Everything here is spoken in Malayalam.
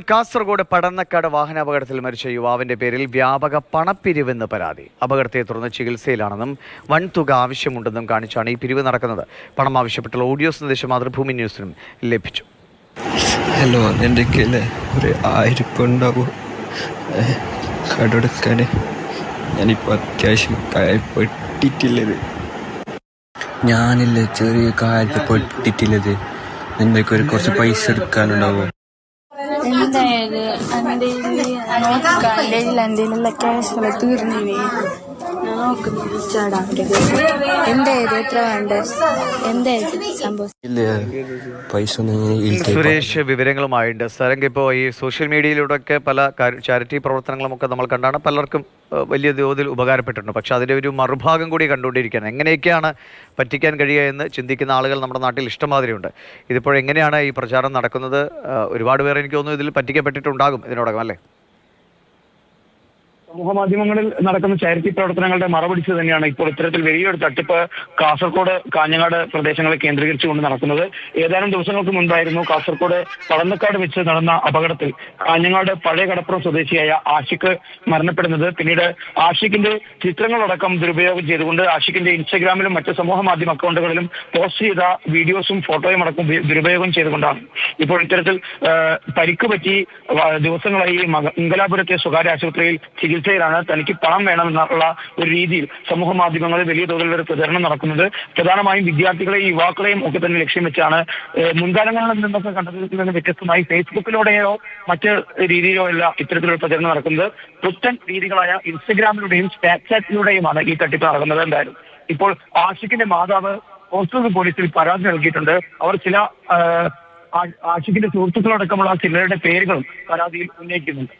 കാസർഗോഡ് പടന്നക്കാട് വാഹനാപകടത്തിൽ മരിച്ച യുവാവിന്റെ പേരിൽ വ്യാപക പണപ്പിരിവെന്ന് പരാതി. അപകടത്തെ തുടർന്ന് ചികിത്സയിലാണെന്നും വൻ തുക ആവശ്യമുണ്ടെന്നും കാണിച്ചാണ് ഈ പിരിവ് നടക്കുന്നത്. പണം ആവശ്യപ്പെട്ടുള്ള ഓഡിയോ സന്ദേശം മാതൃഭൂമി ന്യൂസിനും ലഭിച്ചു. ഹലോ, എൻ്റെ കയ്യിൽ ഒരു 1000 ഉണ്ടാവും കടെടുക്കാൻ. ഞാനിപ്പോൾ അത്യാവശ്യം പൊട്ടിട്ടില്ലത്. ഞാനില്ല ചെറിയ കാര്യത്തിൽ പൊട്ടിട്ടില്ലത്. നിങ്ങൾക്ക് ഒരു കുറച്ച് പൈസ എടുക്കാനുണ്ടാവും. എന്തായത് എൻ്റെ എന്തെങ്കിലും ക്യാഷുകൾ തീർന്നിവേ ഞാൻ നോക്കുന്നത് ചാടാൻ എന്തായത് എത്ര വേണ്ട എന്തായത് സംഭവം. പൈസ സുരേഷ് വിവരങ്ങളുമായിട്ടുണ്ട്. സരംഗ്, ഇപ്പോൾ ഈ സോഷ്യൽ മീഡിയയിലൂടെയൊക്കെ പല ചാരിറ്റി പ്രവർത്തനങ്ങളുമൊക്കെ നമ്മൾ കണ്ടാണ് പലർക്കും വലിയ തോതിൽ ഉപകാരപ്പെട്ടിട്ടുണ്ട്. പക്ഷെ അതിൻ്റെ ഒരു മറുഭാഗം കൂടി കണ്ടുകൊണ്ടിരിക്കുകയാണ്. എങ്ങനെയൊക്കെയാണ് പറ്റിക്കാൻ കഴിയുക എന്ന് ചിന്തിക്കുന്ന ആളുകൾ നമ്മുടെ നാട്ടിൽ ഇഷ്ടംമാതിരിയുണ്ട്. ഇതിപ്പോഴെങ്ങനെയാണ് ഈ പ്രചാരണം നടക്കുന്നത്? ഒരുപാട് പേർ എനിക്ക് തോന്നുന്നു ഇതിൽ പറ്റിക്കപ്പെട്ടിട്ടുണ്ടാകും ഇതിനോടകം, അല്ലേ? സമൂഹമാധ്യമങ്ങളിൽ നടക്കുന്ന ചാരിറ്റി പ്രവർത്തനങ്ങളുടെ മറപിടിച്ച് തന്നെയാണ് ഇപ്പോൾ ഇത്തരത്തിൽ വലിയൊരു തട്ടിപ്പ് കാസർഗോഡ് കാഞ്ഞങ്ങാട് പ്രദേശങ്ങളെ കേന്ദ്രീകരിച്ചുകൊണ്ട് നടക്കുന്നത്. ഏതാനും ദിവസങ്ങൾക്ക് മുൻപായിരുന്നു കാസർഗോഡ് പടന്നക്കാട് വെച്ച് നടന്ന അപകടത്തിൽ കാഞ്ഞങ്ങാട് പഴയ കടപ്പുറം സ്വദേശിയായ ആഷിഖ് മരണപ്പെടുന്നത്. പിന്നീട് ആഷിഖിന്റെ ചിത്രങ്ങളടക്കം ദുരുപയോഗം ചെയ്തുകൊണ്ട് ആഷിഖിന്റെ ഇൻസ്റ്റഗ്രാമിലും മറ്റ് സമൂഹ മാധ്യമ അക്കൗണ്ടുകളിലും പോസ്റ്റ് ചെയ്ത വീഡിയോസും ഫോട്ടോയും അടക്കം ദുരുപയോഗം ചെയ്തുകൊണ്ടാണ് ഇപ്പോൾ ഇത്തരത്തിൽ പരിക്ക് പറ്റി ദിവസങ്ങളായി മംഗലാപുരത്തെ സ്വകാര്യ ആശുപത്രിയിൽ ചികിത്സയിലാണ്. തനിക്ക് പണം വേണമെന്നുള്ള ഒരു രീതിയിൽ സമൂഹ മാധ്യമങ്ങളിൽ വലിയ തോതിലുള്ള ഒരു പ്രചരണം നടക്കുന്നത്. പ്രധാനമായും വിദ്യാർത്ഥികളെയും യുവാക്കളെയും ഒക്കെ തന്നെ ലക്ഷ്യം വെച്ചാണ്. മുൻകാലങ്ങളിൽ നിന്നൊക്കെ കണ്ടതിൽ നിന്ന് വ്യത്യസ്തമായി ഫേസ്ബുക്കിലൂടെയോ മറ്റ് രീതിയിലോ അല്ല ഇത്തരത്തിലുള്ള പ്രചരണം നടക്കുന്നത്. പുത്തൻ രീതികളായ ഇൻസ്റ്റഗ്രാമിലൂടെയും സ്നാപ്ചാറ്റിലൂടെയുമാണ് ഈ തട്ടിപ്പ് നടക്കുന്നത്. എന്തായാലും ഇപ്പോൾ ആഷിഖിന്റെ മാതാവ് ഹോസ്റ്റൽ പോലീസിൽ പരാതി നൽകിയിട്ടുണ്ട്. അവർ ചില ആഷിഖിന്റെ സുഹൃത്തുക്കളടക്കമുള്ള ചിലരുടെ പേരുകളും പരാതിയിൽ ഉന്നയിക്കുന്നുണ്ട്.